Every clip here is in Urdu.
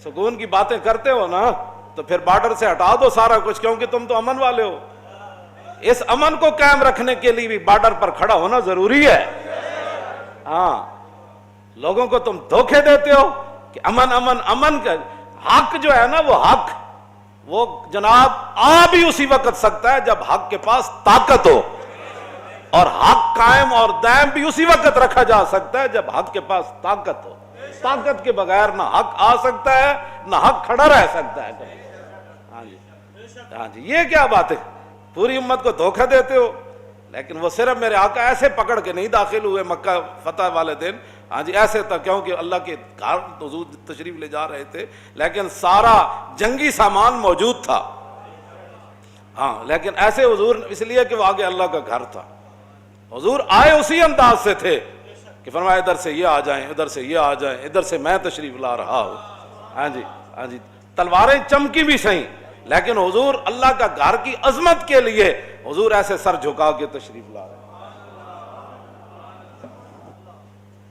سکون کی باتیں کرتے ہو نا تو پھر بارڈر سے ہٹا دو سارا کچھ، کیونکہ تم تو امن والے ہو۔ اس امن کو قائم رکھنے کے لیے بھی بارڈر پر کھڑا ہونا ضروری ہے۔ ہاں، لوگوں کو تم دھوکے دیتے ہو کہ امن امن امن کا حق جو ہے نا، وہ حق وہ جناب آ بھی اسی وقت سکتا ہے جب حق کے پاس طاقت ہو، اور حق قائم اور دائم بھی اسی وقت رکھا جا سکتا ہے جب حق کے پاس طاقت ہو۔ طاقت کے بغیر نہ حق آ سکتا ہے نہ حق کھڑا رہ سکتا ہے۔ ہاں جی، ہاں جی، یہ کیا بات ہے؟ پوری امت کو دھوکہ دیتے ہو۔ لیکن وہ صرف میرے آقا ایسے پکڑ کے نہیں داخل ہوئے مکہ فتح والے دن، ہاں جی ایسے تھا، کیونکہ اللہ کے گھر حضور تشریف لے جا رہے تھے، لیکن سارا جنگی سامان موجود تھا۔ ہاں، لیکن ایسے حضور اس لیے کہ وہ آگے اللہ کا گھر تھا۔ حضور آئے اسی انداز سے تھے کہ فرمایا ادھر سے یہ آ جائیں، ادھر سے یہ آ جائیں، ادھر سے میں تشریف لا رہا ہوں۔ ہاں جی، ہاں جی، تلواریں چمکی بھی صحیح، لیکن حضور اللہ کا گھر کی عظمت کے لیے حضور ایسے سر جھکا کے تشریف لا رہے ہیں۔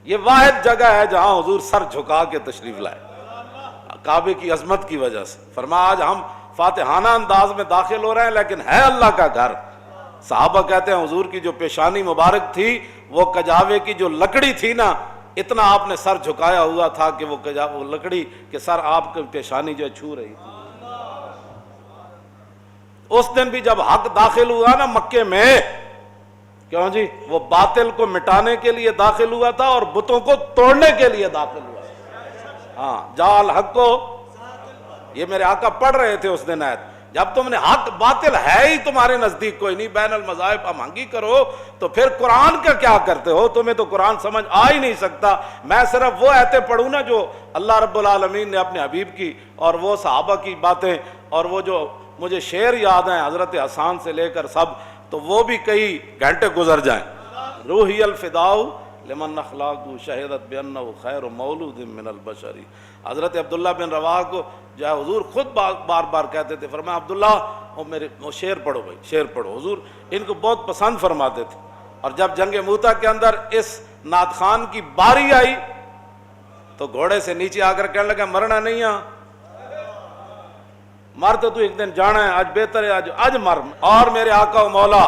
یہ واحد جگہ ہے جہاں حضور سر جھکا کے تشریف لائے، کعبے کی عظمت کی وجہ سے۔ فرمایا آج ہم فاتحانہ انداز میں داخل ہو رہے ہیں، لیکن ہے اللہ کا گھر۔ صحابہ کہتے ہیں حضور کی جو پیشانی مبارک تھی، وہ کجاوے کی جو لکڑی تھی نا، اتنا آپ نے سر جھکایا ہوا تھا کہ وہ لکڑی کے سر آپ کی پیشانی جو چھو رہی تھی۔ اس دن بھی جب حق داخل ہوا نا مکے میں، کیوں جی، وہ باطل کو مٹانے کے لیے داخل ہوا تھا اور بتوں کو توڑنے کے لیے داخل ہوا۔ ہاں، جال حق کو، یہ میرے آقا پڑھ رہے تھے اس دن آیت، جب تم نے حق باطل ہے ہی تمہارے نزدیک کوئی نہیں، بین المذاہب امہنگی کرو، تو پھر قرآن کا کیا کرتے ہو؟ تمہیں تو قرآن سمجھ آ ہی نہیں سکتا۔ میں صرف وہ آیتیں پڑھوں نا جو اللہ رب العالمین نے اپنے حبیب کی، اور وہ صحابہ کی باتیں، اور وہ جو مجھے شعر یاد ہیں حضرت حسان سے لے کر سب، تو وہ بھی کئی گھنٹے گزر جائیں۔ روحی الفداء لمن اخلاق شہدت بانہ خیر مولود من البشری۔ حضرت عبداللہ بن رواحہ کو جو ہے حضور خود بار بار کہتے تھے، فرمایا عبداللہ وہ شعر پڑھو بھائی، شعر پڑھو۔ حضور ان کو بہت پسند فرماتے تھے۔ اور جب جنگ موتا کے اندر اس نعت خان کی باری آئی تو گھوڑے سے نیچے آ کر کہنے لگا مرنا نہیں ہے، مر تو ایک دن جانا ہے، آج بہتر ہے آج مر۔ اور میرے آقا و مولا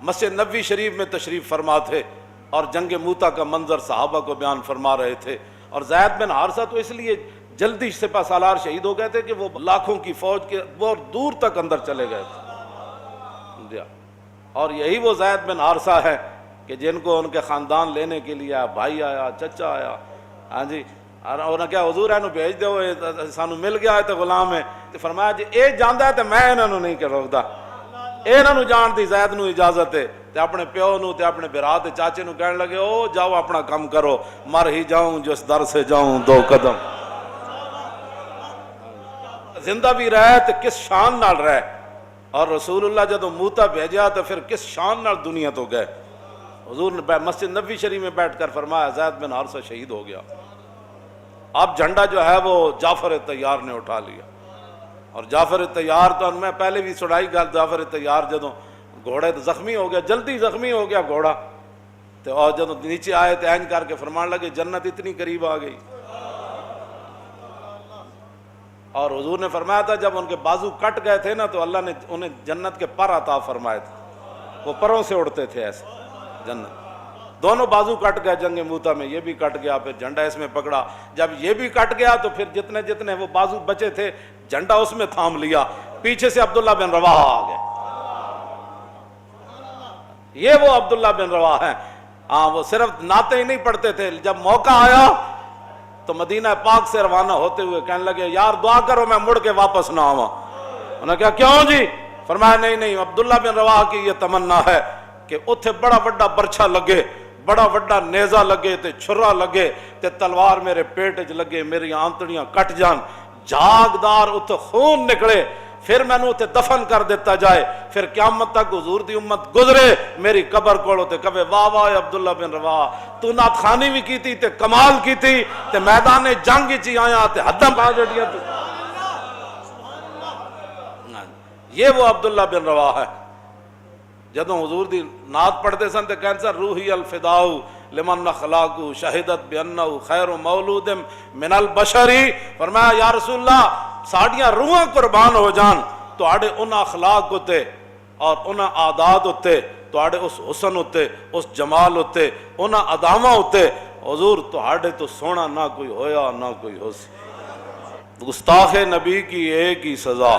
مسجد نبوی شریف میں تشریف فرما تھے اور جنگ موتا کا منظر صحابہ کو بیان فرما رہے تھے۔ اور زید بن حارثہ تو اس لیے جلدی سپہ سالار شہید ہو گئے تھے کہ وہ لاکھوں کی فوج کے بہت دور تک اندر چلے گئے تھے۔ اور یہی وہ زید بن حارثہ ہے کہ جن کو ان کے خاندان لینے کے لیے آیا، بھائی آیا، چچا آیا، ہاں جی، اور انہوں کیا حضور ہے بھیج دو، سانو مل گیا ہے تو غلام ہے۔ تو فرمایا جی اے جاندا ہے تو میں انہوں نہیں کر روکدا، انہوں جان دی زید نو اجازت ہے۔ تے اپنے پیو نو تے اپنے برا تے چاچے نو کہنے لگے او جاؤ اپنا کام کرو، مر ہی جاؤں جس در سے جاؤں دو قدم۔ زندہ بھی رہے تو کس شان نال رہے، اور رسول اللہ جدو موتا بھیجا تو پھر کس شان نال دنیا تو گئے۔ حضور نے مسجد نبوی شریف میں بیٹھ کر فرمایا زید بن حارثہ شہید ہو گیا۔ اب جھنڈا جو ہے وہ جعفر طیار نے اٹھا لیا، اور جعفر طیار تو میں پہلے بھی سنائی گل، جعفر طیار جدو گھوڑے تو زخمی ہو گیا، جلدی زخمی ہو گیا گھوڑا، تو اور جدو نیچے آئے تو اینج کر کے فرمان لگے جنت اتنی قریب آ گئی۔ اور حضور نے فرمایا تھا جب ان کے بازو کٹ گئے تھے نا تو اللہ نے انہیں جنت کے پر عطا فرمائے تھے، وہ پروں سے اڑتے تھے ایسے جنت۔ دونوں بازو کٹ گئے جنگ موتا میں، یہ بھی کٹ گیا، پھر جھنڈا اس میں پکڑا، جب یہ بھی کٹ گیا تو پھر جتنے جتنے وہ بازو بچے تھے جھنڈا اس میں تھام لیا، پیچھے سے عبداللہ بن رواحہ آ گئے۔ یہ وہ عبداللہ بن رواحہ ہیں۔ ہاں، وہ صرف نعتیں ہی نہیں پڑھتے تھے، جب موقع آیا تو مدینہ پاک سے روانہ ہوتے ہوئے کہنے لگے یار دعا کرو میں مڑ کے واپس نہ آواں۔ انہوں نے کہا کیوں جی؟ فرمایا نہیں عبداللہ بن رواحہ کی یہ تمنا ہے کہ اتھے بڑا بڑا برچھا لگے، بڑا بڑا نیزہ لگے تے چھرا لگے تے تلوار میرے پیٹ وچ لگے، میری آنتڑیاں کٹ جان، جاگدار اتھے خون نکلے، پھر میں نے اتھے دفن کر دیتا جائے، پھر قیامت تک حضور دی امت گزرے میری قبر کولو تے کہے واہ واہ عبداللہ بن رواحہ تو نعت خانی بھی کی تھی تے کمال کی تھی تے میدان جنگ چی آیا تے حداں پا جڑیاں تے۔ یہ وہ عبداللہ بن رواحہ ہے۔ جدوں حضور دی نعت پڑھتے سن تے کہن سن روحی الفداء لمن اخلاقہ شہدت بانہ خیر مولود من البشری، فرمایا یا رسول اللہ ساڑیاں روحاں قربان ہو جان تواڈے ان اخلاق ہوتے اور ان عادات ہوتے، تواڈے اس حسن ہوتے، اس جمال ہوتے، ان ادامہ ہوتے، حضور تواڈے تو سونا نہ کوئی ہویا نہ کوئی ہو سی۔ گستاخ نبی کی ایک ہی سزا